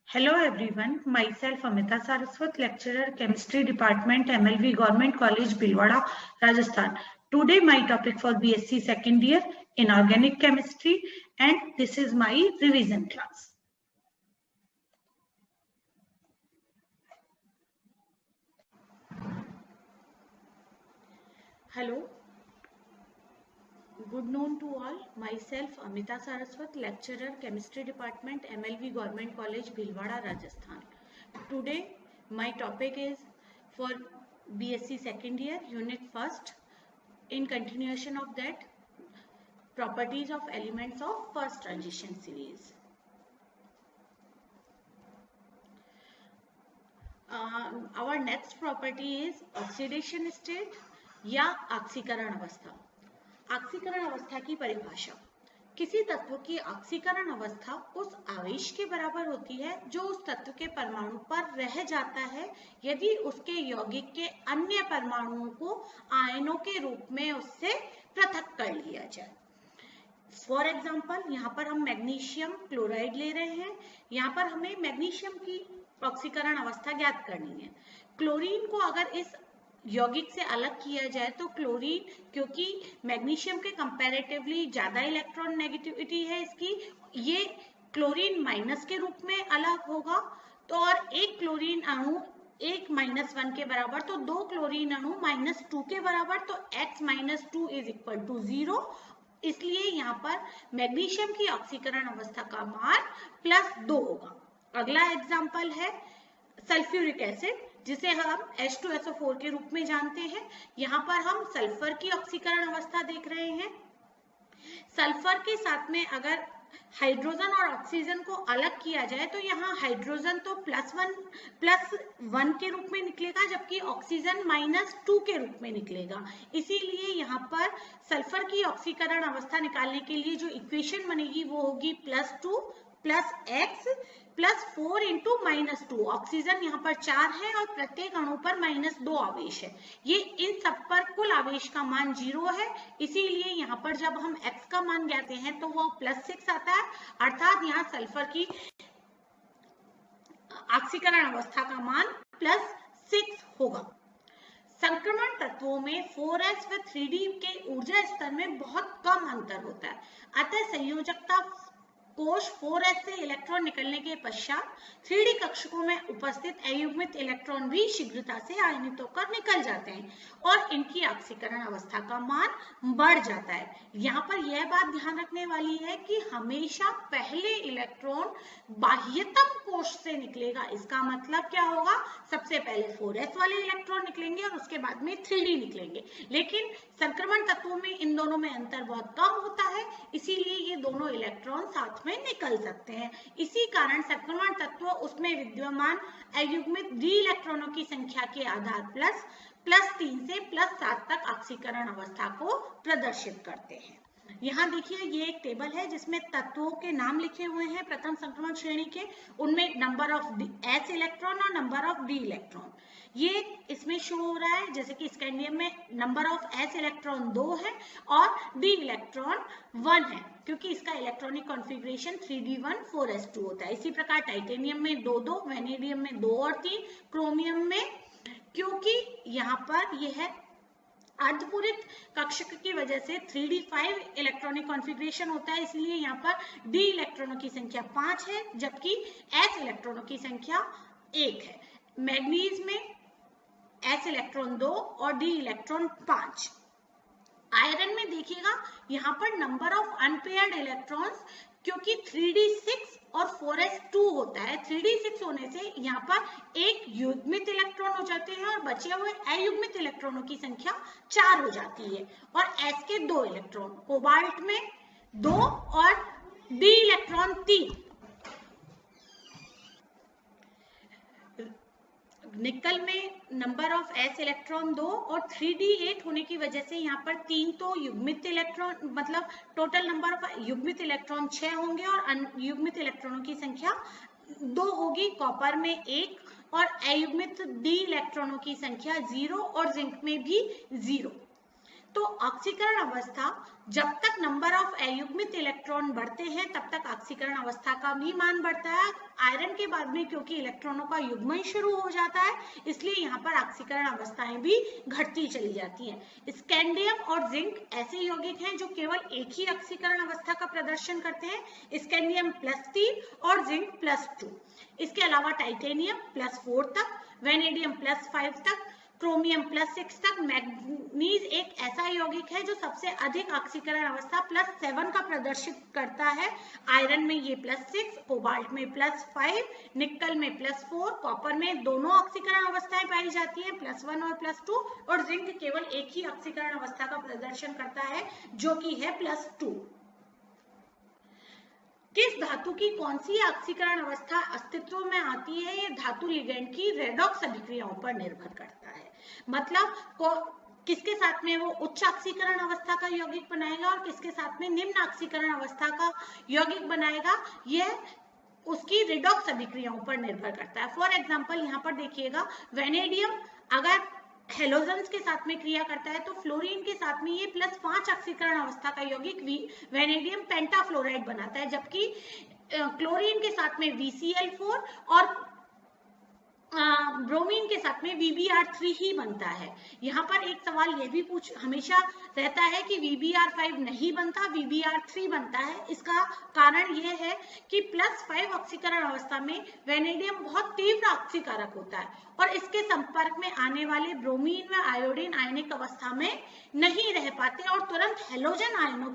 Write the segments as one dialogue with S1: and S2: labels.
S1: Hello everyone, myself Amita Saraswat, lecturer chemistry department MLV Government College Bhilwara, Rajasthan. Today my topic for BSc second year inorganic chemistry and this is my revision class. Hello. Good noon to all. Myself Amita Saraswat, lecturer chemistry department MLV Government College Bhilwara, Rajasthan. Today my topic is for BSc second year unit first. In continuation of that, properties of elements of first transition series. Our next property is oxidation state या ऑक्सीकरण अवस्था. ऑक्सीकरण अवस्था की परिभाषा. किसी तत्व की ऑक्सीकरण अवस्था उस आवेश के बराबर होती है जो उस तत्व के परमाणु पर रह जाता है यदि उसके यौगिक के अन्य परमाणुओं को आयनों के रूप में उससे पृथक कर लिया जाए. फॉर एग्जाम्पल यहाँ पर हम मैग्नीशियम क्लोराइड ले रहे हैं. यहाँ पर हमें मैग्नीशियम की ऑक्सीकरण अवस्था ज्ञात करनी है. क्लोरीन को अगर इस यौगिक से अलग किया जाए तो क्लोरीन, क्योंकि मैग्नीशियम के कंपैरेटिवली ज्यादा इलेक्ट्रॉन नेगेटिविटी है इसकी, ये क्लोरीन माइनस के रूप में अलग होगा. तो और एक क्लोरीन अणु एक -1 के बराबर, तो दो क्लोरीन अणु -2 के बराबर, तो x - 2 = 0. इसलिए यहाँ पर मैग्नीशियम की ऑक्सीकरण अवस्था का मान +2 होगा. अगला एग्जाम्पल है सल्फ्यूरिक एसिड, जिसे हम H2SO4 के रूप में जानते हैं. यहाँ पर हम सल्फर की ऑक्सीकरण अवस्था देख रहे हैं. सल्फर के साथ में अगर हाइड्रोजन और ऑक्सीजन को अलग किया जाए तो यहाँ हाइड्रोजन तो +1 के रूप में निकलेगा जबकि ऑक्सीजन -2 के रूप में निकलेगा. इसीलिए यहाँ पर सल्फर की ऑक्सीकरण अवस्था निकालने के लिए जो इक्वेशन बनेगी वो होगी +2 + x + 4 × -2. ऑक्सीजन यहाँ पर 4 है और प्रत्येक अणु पर -2 आवेश है. ये इन सब पर कुल आवेश का मान 0 है. इसीलिए यहाँ पर जब हम x का मान ज्ञाते हैं तो वो +6 आता है, अर्थात यहाँ सल्फर की ऑक्सीकरण अवस्था का मान +6 होगा. संक्रमण तत्वों में 4s व 3d के ऊर्जा स्तर में बहुत कम अंतर होता है. अतः संयोजकता कोश 4s से इलेक्ट्रॉन निकलने के पश्चात 3d कक्षकों में उपस्थित अयुग्मित इलेक्ट्रॉन भी शीघ्रता से आयनित होकर निकल जाते हैं और इनकी ऑक्सीकरण अवस्था का मान बढ़ जाता है. यहाँ पर यह बात ध्यान रखने वाली है कि हमेशा पहले इलेक्ट्रॉन बाह्यतम कोश से निकलेगा. इसका मतलब क्या होगा, सबसे पहले 4s वाले इलेक्ट्रॉन निकलेंगे और उसके बाद में 3d निकलेंगे. लेकिन संक्रमण तत्वों में इन दोनों में अंतर बहुत कम होता है, इसीलिए ये दोनों इलेक्ट्रॉन साथ में निकल सकते हैं. इसी कारण संक्रमण तत्व उसमें विद्यमान अयुग्मित d इलेक्ट्रॉनों की संख्या के आधार +3 से +7 तक ऑक्सीकरण अवस्था को प्रदर्शित करते हैं. यहाँ देखिए ये एक टेबल है जिसमें तत्वों के नाम लिखे हुए हैं प्रथम संक्रमण श्रेणी के. उनमें नंबर ऑफ s इलेक्ट्रॉन और नंबर ऑफ d इलेक्ट्रॉन ये इसमें शो हो रहा है. जैसे कि स्कैंडियम में नंबर ऑफ s इलेक्ट्रॉन 2 है और d इलेक्ट्रॉन 1 है, क्योंकि इसका इलेक्ट्रॉनिक कॉन्फ़िगरेशन 3d1 4s2 होता है. इसी प्रकार टाइटेनियम में 2-2, वेनेडियम में 2 और 3, क्रोमियम में, क्योंकि यहाँ पर यह है अर्धपूरित कक्षक की वजह से 3d5 इलेक्ट्रॉनिक कॉन्फ़िगरेशन होता है, इसलिए यहाँ पर d इलेक्ट्रॉनों की संख्या 5 है जबकि s इलेक्ट्रॉनों की संख्या 1 है. मैग्नीज में s इलेक्ट्रॉन 2 और d इलेक्ट्रॉन 5. आयरन में देखिएगा यहाँ पर नंबर ऑफ अनपेयर्ड इलेक्ट्रॉन्स, क्योंकि 3d6 और 4s2 होता है, 3d6 होने से यहाँ पर एक युग्मित इलेक्ट्रॉन हो जाते हैं और बचे हुए अयुग्मित इलेक्ट्रॉनों की संख्या 4 हो जाती है. और s के 2 इलेक्ट्रॉन, कोबाल्ट में 2 और d इलेक्ट्रॉन 3. निकल में नंबर ऑफ s इलेक्ट्रॉन 2 और 3d8 होने की वजह से यहाँ पर 3 तो युग्मित इलेक्ट्रॉन, मतलब टोटल नंबर ऑफ युग्मित इलेक्ट्रॉन 6 होंगे और अयुग्मित इलेक्ट्रॉनों की संख्या 2 होगी. कॉपर में 1 और अयुग्मित d इलेक्ट्रॉनों की संख्या 0 और जिंक में भी 0. तो ऑक्सीकरण अवस्था, जब तक नंबर ऑफ अयुग्मित इलेक्ट्रॉन बढ़ते हैं तब तक ऑक्सीकरण अवस्था का भी मान बढ़ता है। आयरन के बाद में क्योंकि इलेक्ट्रॉनों का युग्मन शुरू हो जाता है, इसलिए यहाँ पर ऑक्सीकरण अवस्थाएं भी घटती चली जाती हैं। स्कैंडियम और जिंक ऐसे यौगिक हैं जो केवल एक ही ऑक्सीकरण अवस्था का प्रदर्शन करते हैं, स्कैंडियम +3 और जिंक +2। इसके अलावा टाइटेनियम +4 तक, वेनेडियम +5 तक, क्रोमियम +6 तक। मैग्नीज एक ऐसा यौगिक है जो सबसे अधिक ऑक्सीकरण अवस्था +7 का प्रदर्शित करता है। आयरन में ये +6, कोबाल्ट में +5, निकल में +4, कॉपर में दोनों ऑक्सीकरण अवस्थाएं पाई जाती हैं, +1 और +2, और जिंक केवल एक ही ऑक्सीकरण अवस्था का प्रदर्शन करता है जो कि है +2। किस धातु की कौन सी ऑक्सीकरण अवस्था अस्तित्व में आती है, ये धातु लिगेंड की रेडॉक्स अभिक्रियाओं पर निर्भर करता है। मतलब किसके साथ में वो उच्च ऑक्सीकरण अवस्था का यौगिक बनाएगा और किसके साथ में निम्न ऑक्सीकरण अवस्था का यौगिक बनाएगा, यह उसकी रेडॉक्स अभिक्रियाओं पर निर्भर करता है। फॉर एग्जाम्पल यहाँ पर देखिएगा, वेनेडियम अगर हेलोजन्स के साथ में क्रिया करता है तो फ्लोरीन के साथ में ये +5 ऑक्सीकरण अवस्था का यौगिक वेनेडियम पेंटाफ्लोराइड बनाता है, जबकि क्लोरीन के साथ में VCl4 और ब्रोमीन के साथ में VBr3 ही बनता है। यहाँ पर एक सवाल ये भी हमेशा रहता है कि VBr5 नहीं बनता, VBr3 बनता है। इसका कारण यह है कि +5 ऑक्सीकरण अवस्था में वेनेडियम बहुत तीव्र ऑक्सीकारक होता है और इसके संपर्क में आने वाले ब्रोमीन व आयोडीन आयनिक अवस्था में नहीं रह पाते और तुरंत हेलोजनों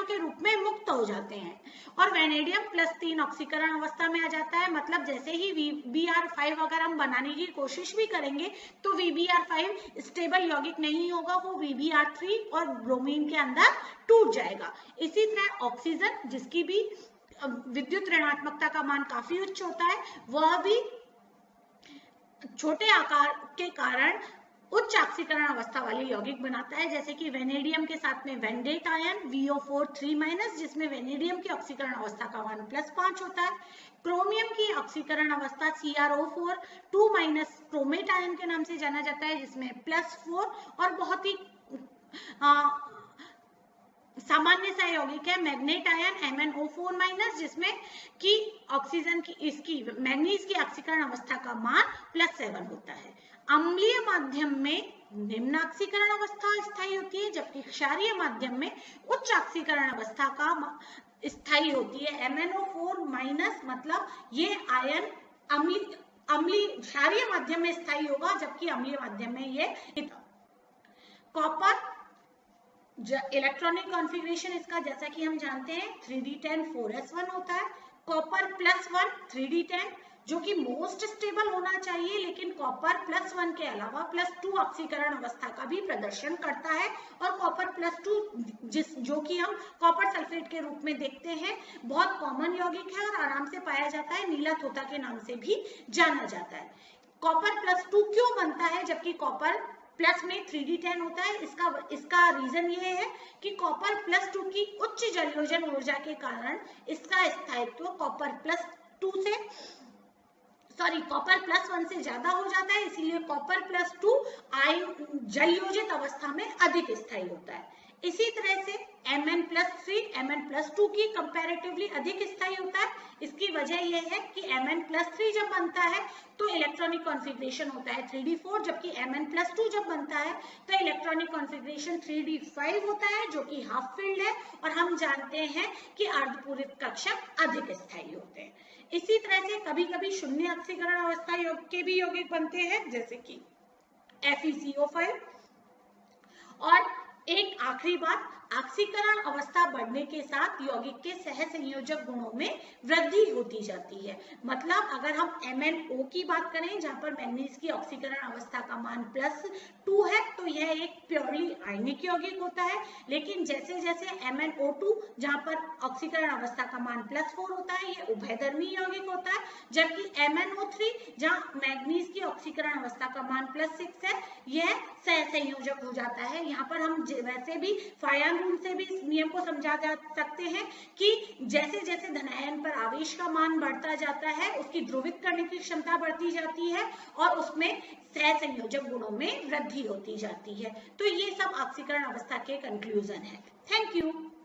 S1: के रूप में मुक्त हो जाते हैं और वेनेडियम +3 ऑक्सीकरण अवस्था में आ जाता है। मतलब जैसे ही VBr5 अगर हम बनाने की कोशिश भी करेंगे तो VBr5 स्टेबल यौगिक नहीं होगा, वो VBr3 और ब्रोमीन के अंदर टूट जाएगा। इसी तरह ऑक्सीजन, जिसकी भी विद्युत ऋणात्मकता का मान काफी उच्च होता है, वह भी छोटे आकार के कारण उच्च ऑक्सीकरण अवस्था वाले यौगिक बनाता है, जैसे कि वेनेडियम के साथ में वेंडेट आयन VO4 3-, जिसमें वेनेडियम की ऑक्सीकरण अवस्था का मान +5 होता है। क्रोमियम की ऑक्सीकरण अवस्था CrO4 2- क्रोमेट आयन के नाम से जाना जाता है, जिसमें +4 और बहुत ही सामान्य सा यौगिक है मैग्नेट आयन MnO4-, जिसमें कि ऑक्सीजन की इसकी मैग्नीज की ऑक्सीकरण अवस्था का मान +7 होता है। अम्लीय माध्यम में निम्न ऑक्सीकरण अवस्था स्थायी होती है, जबकि क्षारीय माध्यम में उच्च ऑक्सीकरण अवस्था का स्थायी होती है MnO4-, मतलब ये आयन क्षारीय माध्यम में स्थायी होगा, जबकि अम्लीय माध्यम में ये कॉपर इलेक्ट्रॉनिक कॉन्फ़िगरेशन इसका जैसा कि हम जानते हैं 3d10 4s1 होता है। कॉपर +1 3d10 जो कि मोस्ट स्टेबल होना चाहिए, लेकिन कॉपर +1 के अलावा +2 ऑक्सीकरण अवस्था का भी प्रदर्शन करता है और कॉपर +2 जो कि हम कॉपर सल्फेट के रूप में देखते हैं, बहुत कॉमन यौगिक है और आराम से पाया जाता है, नीला तोता के नाम से भी जाना जाता है। कॉपर +2 क्यों बनता है जबकि कॉपर प्लस में 3d10 होता है? इसका रीजन ये है कि कॉपर +2 की उच्च जलयोजन ऊर्जा के कारण इसका स्थायित्व कॉपर +1 से ज्यादा हो जाता है, इसीलिए कॉपर +2 जलयोजित अवस्था में अधिक स्थायी होता है। इसी तरह से Mn+3 Mn+2 की कंपैरेटिवली अधिक स्थायी होता है। इसकी वजह यह है कि Mn+3 जब बनता है तो इलेक्ट्रॉनिक कॉन्फ़िगरेशन होता है 3d4, जबकि Mn+2 जब बनता है तो इलेक्ट्रॉनिक कॉन्फ़िगरेशन 3d5 होता है, जो कि हाफ फील्ड है और हम जानते हैं कि अर्धपूरित कक्षक अधिक स्थायी होते हैं। इसी तरह से कभी कभी शून्य ऑक्सीकरण अवस्था के भी यौगिक बनते हैं, जैसे कि FeCO5। और एक आखिरी बात, ऑक्सीकरण अवस्था बढ़ने के साथ यौगिक के सहसंयोजक गुणों में वृद्धि होती जाती है। मतलब अगर हम MnO की बात करें, जहां पर मैग्नीज की ऑक्सीकरण अवस्था का मान +2 है, तो यह एक प्योरली आयनिक यौगिक होता है। लेकिन जैसे जैसे MnO2 जहां पर ऑक्सीकरण अवस्था का मान +4 होता है, यह उभयधर्मी यौगिक होता है। जबकि MnO3 जहां मैग्नीज की ऑक्सीकरण अवस्था का मान +6 है, यह सहसंयोजक हो जाता है। यहाँ पर हम वैसे भी फायन रूल से भी इस नियम को समझा जा सकते हैं कि जैसे जैसे धनायन पर आवेश आवेश का मान बढ़ता जाता है, उसकी ध्रुवित करने की क्षमता बढ़ती जाती है और उसमें सहसंयोजक गुणों में वृद्धि होती जाती है। तो ये सब ऑक्सीकरण अवस्था के कंक्लूजन है। Thank you.